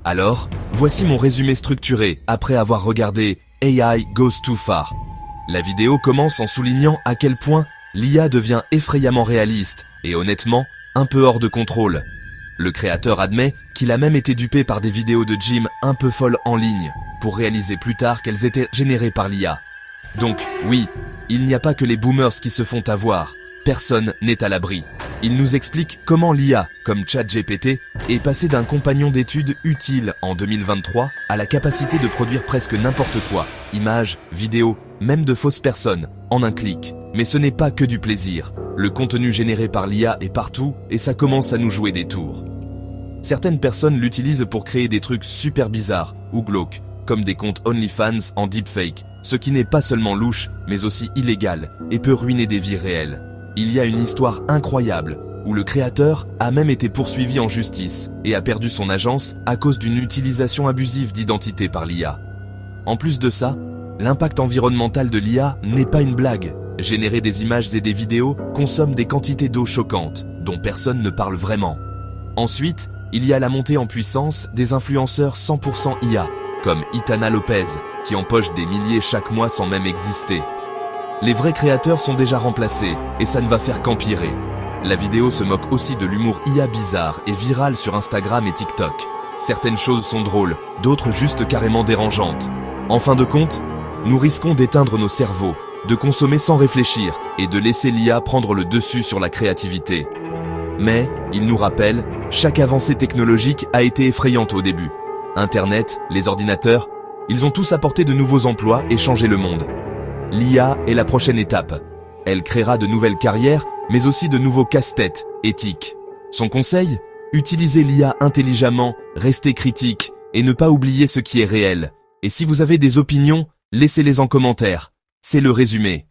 Alors, voici mon résumé structuré après avoir regardé AI Goes Too Far. La vidéo commence en soulignant à quel point l'IA devient effrayamment réaliste et honnêtement, un peu hors de contrôle. Le créateur admet qu'il a même été dupé par des vidéos de gym un peu folles en ligne, pour réaliser plus tard qu'elles étaient générées par l'IA. Donc, oui, il n'y a pas que les boomers qui se font avoir. Personne n'est à l'abri. Il nous explique comment l'IA, comme ChatGPT, est passé d'un compagnon d'études utile en 2023 à la capacité de produire presque n'importe quoi, images, vidéos, même de fausses personnes, en un clic. Mais ce n'est pas que du plaisir. Le contenu généré par l'IA est partout et ça commence à nous jouer des tours. Certaines personnes l'utilisent pour créer des trucs super bizarres ou glauques, comme des comptes OnlyFans en deepfake, ce qui n'est pas seulement louche, mais aussi illégal et peut ruiner des vies réelles. Il y a une histoire incroyable où le créateur a même été poursuivi en justice et a perdu son agence à cause d'une utilisation abusive d'identité par l'IA. En plus de ça, l'impact environnemental de l'IA n'est pas une blague. Générer des images et des vidéos consomme des quantités d'eau choquantes, dont personne ne parle vraiment. Ensuite, il y a la montée en puissance des influenceurs 100% IA, comme Itana Lopez, qui empoche des milliers chaque mois sans même exister. Les vrais créateurs sont déjà remplacés, et ça ne va faire qu'empirer. La vidéo se moque aussi de l'humour IA bizarre et viral sur Instagram et TikTok. Certaines choses sont drôles, d'autres juste carrément dérangeantes. En fin de compte, nous risquons d'éteindre nos cerveaux, de consommer sans réfléchir et de laisser l'IA prendre le dessus sur la créativité. Mais, il nous rappelle, chaque avancée technologique a été effrayante au début. Internet, les ordinateurs, ils ont tous apporté de nouveaux emplois et changé le monde. L'IA est la prochaine étape. Elle créera de nouvelles carrières, mais aussi de nouveaux casse-têtes éthiques. Son conseil ? Utilisez l'IA intelligemment, restez critique et ne pas oublier ce qui est réel. Et si vous avez des opinions, laissez-les en commentaire. C'est le résumé.